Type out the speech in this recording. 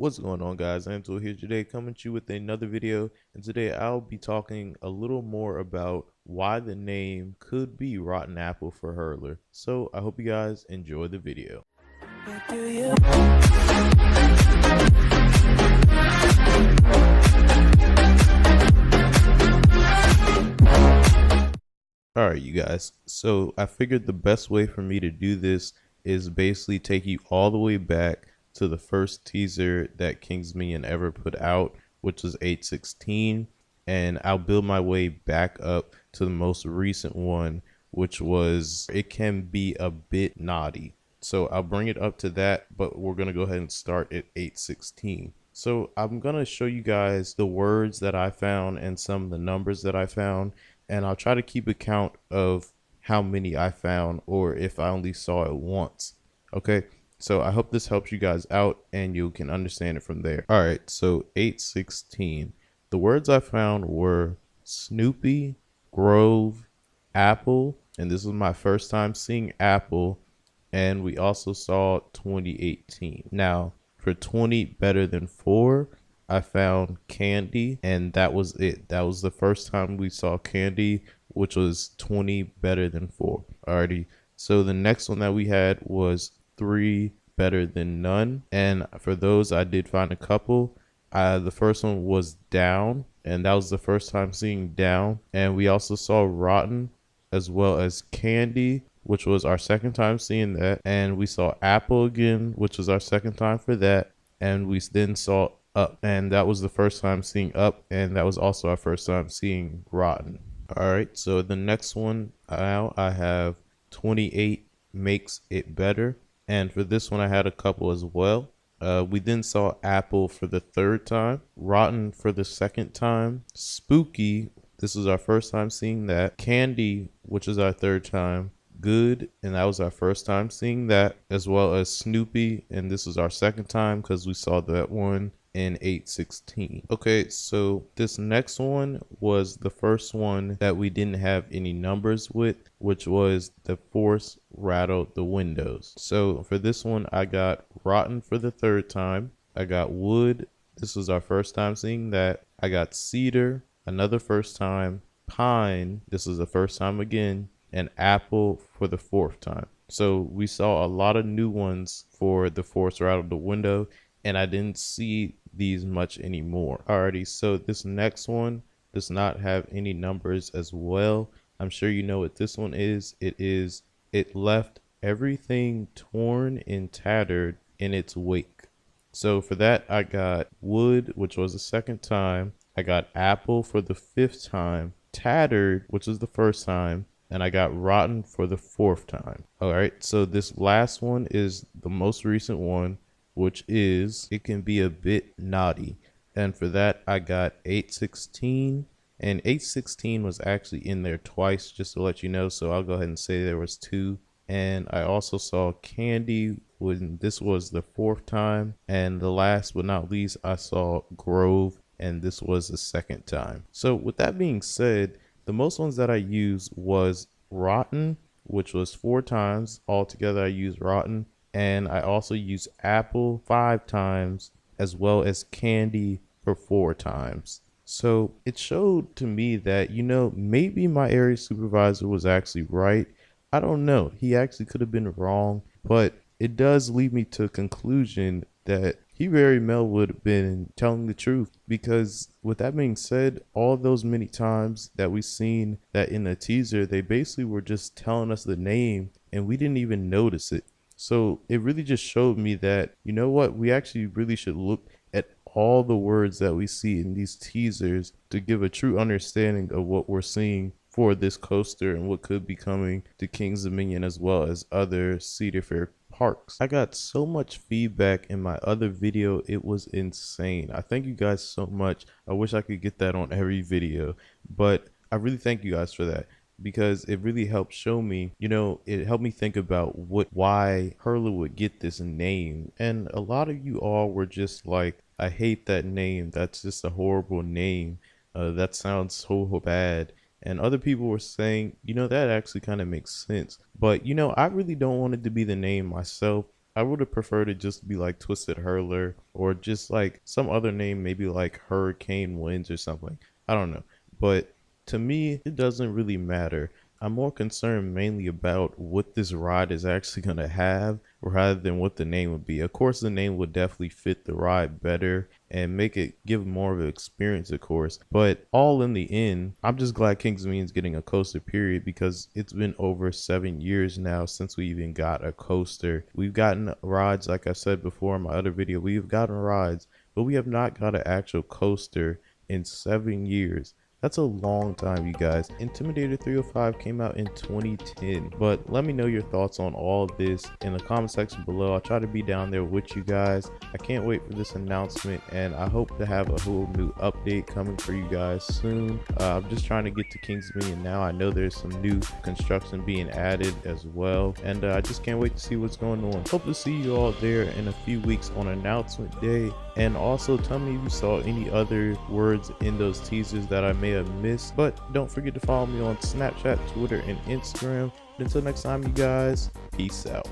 What's going on, guys? Angelo here today, coming to you with another video, and today I'll be talking a little more about why the name could be Rotten Apple for Hurler. So I hope you guys enjoy the video. Alright, you guys, so I figured the best way for me to do this is basically take you all the way back to the first teaser that King's Minion ever put out, which was 816, and I'll build my way back up to the most recent one, which was It Can Be a Bit Naughty. So I'll bring it up to that, but we're going to go ahead and start at 816. So I'm going to show you guys the words that I found and some of the numbers that I found, and I'll try to keep account of how many I found or if I only saw it once. Okay, so I hope this helps you guys out and you can understand it from there. All right, so 816. The words I found were Snoopy, Grove, Apple, and this was my first time seeing Apple, and we also saw 2018. Now, for 20 better than 4, I found Candy, and that was it. That was the first time we saw Candy, which was 20 better than 4. Alrighty, so the next one that we had was 3 better than none, and for those I did find a couple. The first one was Down, and that was the first time seeing Down, and we also saw Rotten as well as Candy, which was our second time seeing that, and we saw Apple again, which was our second time for that, and we then saw Up, and that was the first time seeing Up, and that was also our first time seeing Rotten. All right, so the next one now I have 28 Makes It Better, and for this one I had a couple as well. We then saw Apple for the third time, Rotten for the second time, Spooky, this was our first time seeing that, Candy, which is our third time, Good, and that was our first time seeing that, as well as Snoopy, and this was our second time because we saw that one in 816. Okay, so this next one was the first one that we didn't have any numbers with, which was The Force Rattled the Windows. So for this one I got Rotten for the third time, I got Wood, this was our first time seeing that, I got Cedar, another first time, Pine, this was the first time again, and Apple for the fourth time. So we saw a lot of new ones for The Force Rattled the Window, and I didn't see these much anymore. Alrighty, so this next one does not have any numbers as well. I'm sure you know what this one is. It left everything torn and tattered in its wake. So for that I got Wood, which was the second time, I got Apple for the fifth time, Tattered, which was the first time, and I got Rotten for the fourth time. All right, so this last one is the most recent one, which is It Can Be a Bit Naughty, and for that I got 816, and 816 was actually in there twice, just to let you know, so I'll go ahead and say there was 2. And I also saw Candy when this was the fourth time, and the last but not least I saw Grove, and this was the second time. So with that being said, the most ones that I used was Rotten, which was 4 times. Altogether I used Rotten, and I also used Apple 5 times, as well as Candy for 4 times. So it showed to me that, you know, maybe my area supervisor was actually right. I don't know. He actually could have been wrong, but it does lead me to a conclusion that he very well would have been telling the truth, because with that being said, all those many times that we've seen that in a teaser, they basically were just telling us the name and we didn't even notice it. So it really just showed me that, you know what, we actually really should look at all the words that we see in these teasers to give a true understanding of what we're seeing for this coaster and what could be coming to King's Dominion as well as other Cedar Fair parks. I got so much feedback in my other video, it was insane. I thank you guys so much. I wish I could get that on every video, but I really thank you guys for that, because it really helped show me, you know, it helped me think about why Hurler would get this name. And a lot of you all were just like, I hate that name, that's just a horrible name, that sounds so bad. And other people were saying, you know, that actually kind of makes sense. But, you know, I really don't want it to be the name myself. I would have preferred it just to be like Twisted Hurler or just like some other name, maybe like Hurricane Winds or something. I don't know. But to me, it doesn't really matter. I'm more concerned mainly about what this ride is actually going to have rather than what the name would be. Of course, the name would definitely fit the ride better and make it give more of an experience, of course. But all in the end, I'm just glad Kings Dominion is getting a coaster, period, because it's been over 7 years now since we even got a coaster. We've gotten rides, like I said before in my other video, we've gotten rides, but we have not got an actual coaster in 7 years. That's a long time, you guys. Intimidator 305 came out in 2010. But let me know your thoughts on all of this in the comment section below. I'll try to be down there with you guys. I can't wait for this announcement, and I hope to have a whole new update coming for you guys soon. I'm just trying to get to Kings Dominion now. I know there's some new construction being added as well, and I just can't wait to see what's going on. Hope to see you all there in a few weeks on announcement day. And also tell me if you saw any other words in those teasers that I may have missed. But don't forget to follow me on Snapchat, Twitter, and Instagram. Until next time, you guys, peace out.